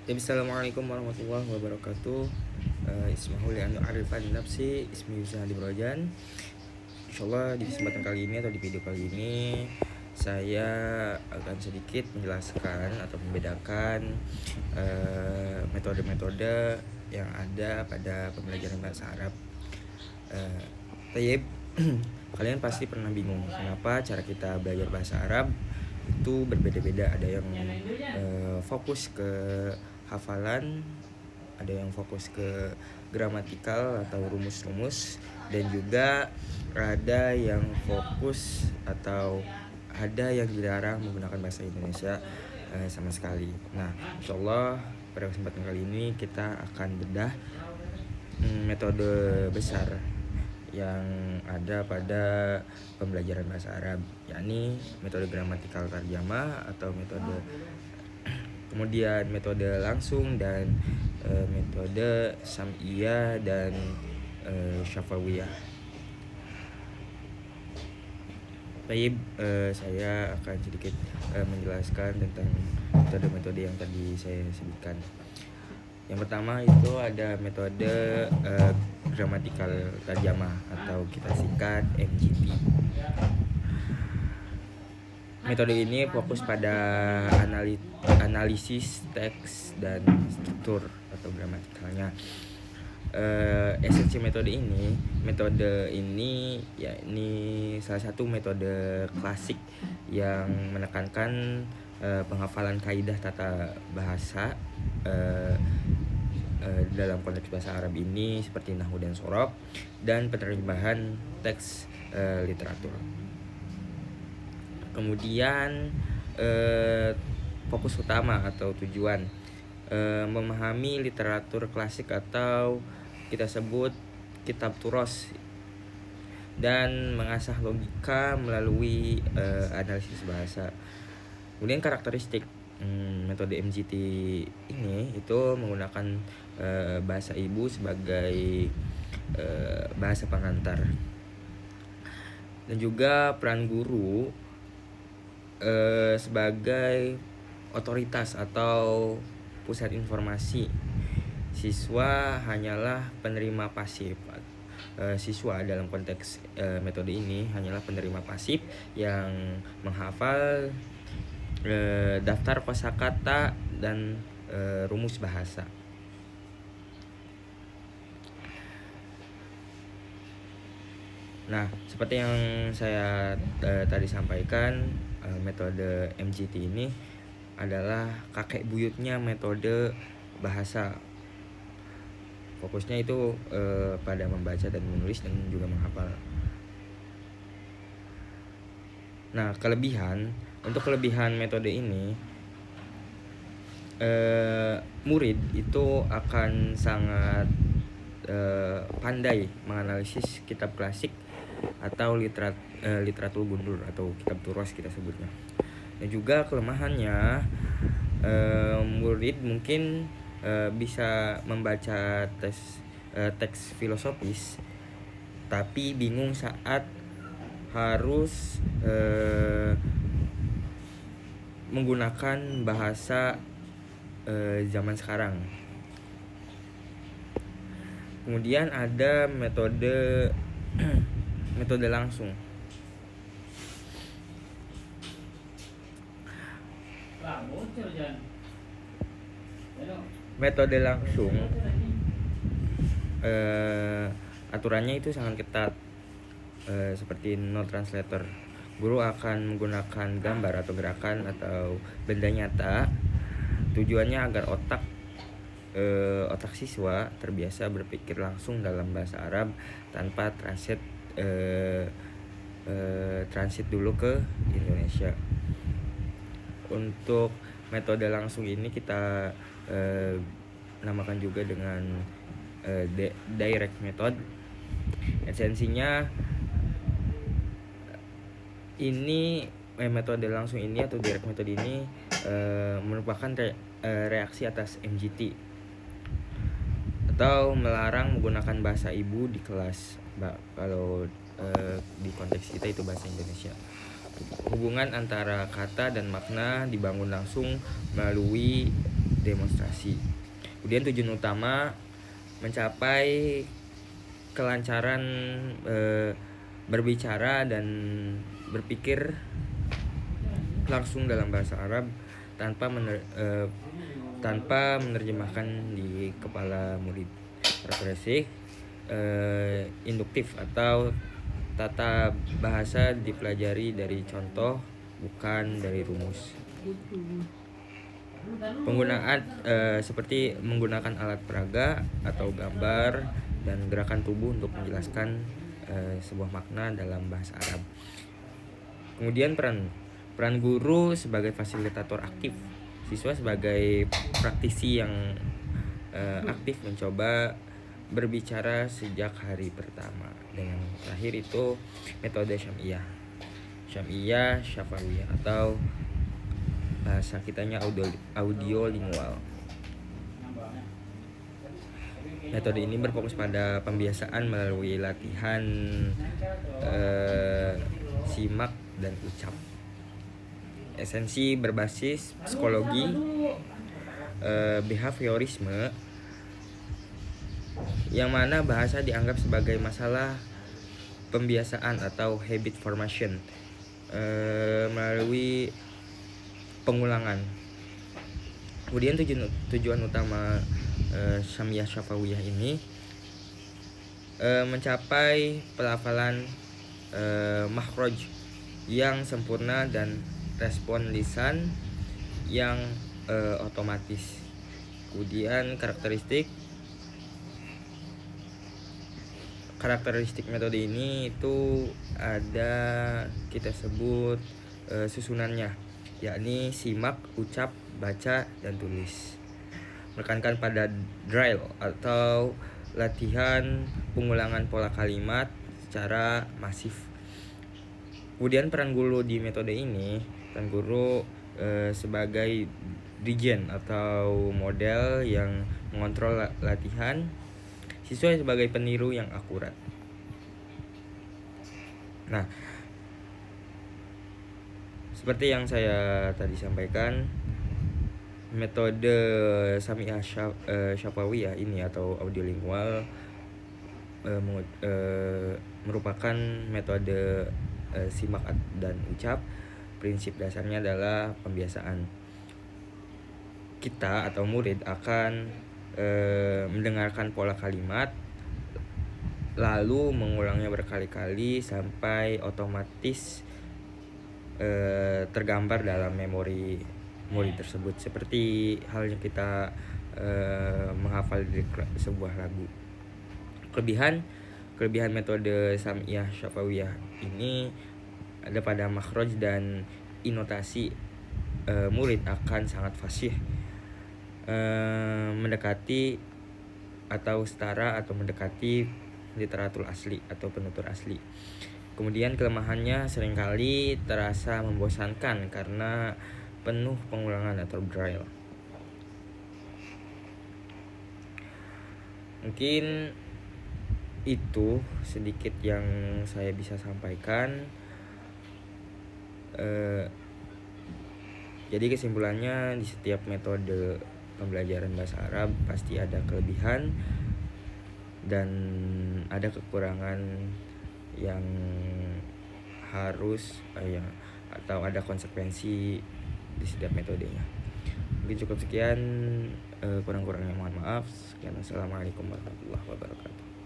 Assalamualaikum warahmatullahi wabarakatuh. Ismahul anu arifan nafsi ismi Yusahadi Brojan. Insyaallah di kesempatan kali ini atau di video kali ini saya akan sedikit menjelaskan atau membedakan metode-metode yang ada pada pembelajaran bahasa Arab. Tayyib, kalian pasti pernah bingung kenapa cara kita belajar bahasa Arab itu berbeda-beda. Ada yang fokus ke hafalan, ada yang fokus ke gramatikal atau rumus-rumus, dan juga ada yang fokus atau ada yang dilarang menggunakan bahasa Indonesia sama sekali. Nah, insyaallah pada kesempatan kali ini kita akan bedah metode besar yang ada pada pembelajaran bahasa Arab, yakni metode gramatikal tarjamah atau kemudian metode langsung dan metode sam'iyah dan syafawiyah. Baik, saya akan sedikit menjelaskan tentang metode-metode yang tadi saya sebutkan. Yang pertama itu ada metode gramatikal tarjamah atau kita singkat MGT. Metode ini fokus pada analisis teks dan struktur atau gramatikalnya. Esensi metode ini yakni salah satu metode klasik yang menekankan penghafalan kaidah tata bahasa dalam konteks bahasa Arab ini seperti nahwu dan shorof, dan penerjemahan teks literatur. Kemudian fokus utama atau tujuan memahami literatur klasik atau kita sebut kitab turos, dan mengasah logika melalui analisis bahasa. Kemudian karakteristik metode MGT ini itu menggunakan bahasa ibu sebagai bahasa pengantar, dan juga peran guru sebagai otoritas atau pusat informasi. Siswa hanyalah penerima pasif. Siswa dalam konteks metode ini hanyalah penerima pasif yang menghafal daftar kosakata dan rumus bahasa. Nah, seperti yang saya tadi sampaikan, metode MGT ini adalah kakek buyutnya metode bahasa. Fokusnya itu pada membaca dan menulis dan juga menghafal. Nah, untuk kelebihan metode ini, murid itu akan sangat pandai menganalisis kitab klasik atau literatur gundur atau kitab turos kita sebutnya. Dan juga kelemahannya, murid mungkin bisa membaca teks filosofis tapi bingung saat harus menggunakan bahasa zaman sekarang. Kemudian ada metode metode langsung. Metode langsung aturannya itu sangat ketat, seperti no translator. Guru akan menggunakan gambar atau gerakan atau benda nyata. Tujuannya agar otak siswa terbiasa berpikir langsung dalam bahasa Arab tanpa transit dulu ke Indonesia. Untuk metode langsung ini kita namakan juga dengan direct method. Esensinya ini metode langsung ini atau direct method ini merupakan reaksi atas MGT atau melarang menggunakan bahasa ibu di kelas. Kalau di konteks kita itu bahasa Indonesia. Hubungan antara kata dan makna dibangun langsung melalui demonstrasi. Kemudian tujuan utama mencapai kelancaran berbicara dan berpikir langsung dalam bahasa Arab tanpa menerjemahkan di kepala murid. Karakteristik induktif atau tata bahasa dipelajari dari contoh, bukan dari rumus. Penggunaan seperti menggunakan alat peraga atau gambar dan gerakan tubuh untuk menjelaskan sebuah makna dalam bahasa Arab. Kemudian peran guru sebagai fasilitator aktif, siswa sebagai praktisi yang aktif mencoba berbicara sejak hari pertama. Dan yang terakhir itu metode Syam'iyah Syafawiyah atau bahasa kitanya audio lingual. Metode ini berfokus pada pembiasaan melalui latihan simak dan ucap. Esensi berbasis psikologi behaviorisme, yang mana bahasa dianggap sebagai masalah pembiasaan atau habit formation melalui pengulangan. Kemudian tujuan utama Syam'iyah Syafawiyah ini mencapai pelafalan makhraj yang sempurna dan respon lisan yang otomatis. Kemudian karakteristik metode ini itu ada kita sebut susunannya, yakni simak, ucap, baca, dan tulis. Menekankan pada drill atau latihan pengulangan pola kalimat secara masif. Kemudian peran guru di metode ini, peran guru sebagai dirigen atau model yang mengontrol latihan, siswa sebagai peniru yang akurat. Nah, seperti yang saya tadi sampaikan, metode Syam'iyah Syafawiyah ini atau audiolingual merupakan metode simak dan ucap. Prinsip dasarnya adalah pembiasaan. Kita atau murid akan mendengarkan pola kalimat, lalu mengulangnya berkali-kali sampai otomatis tergambar dalam memori murid tersebut, seperti halnya kita menghafal sebuah lagu. Kelebihan metode Syam'iyah Syafawiyah ini ada pada makhraj dan intonasi. Murid akan sangat fasih, mendekati atau setara atau mendekati literatur asli atau penutur asli. Kemudian kelemahannya seringkali terasa membosankan karena penuh pengulangan atau drill. Mungkin itu sedikit yang saya bisa sampaikan. Jadi kesimpulannya, di setiap metode pembelajaran bahasa Arab pasti ada kelebihan dan ada kekurangan yang harus atau ada konsekuensi di setiap metodenya. Mungkin cukup sekian, kurang-kurangnya mohon maaf. Sekian, assalamualaikum warahmatullahi wabarakatuh.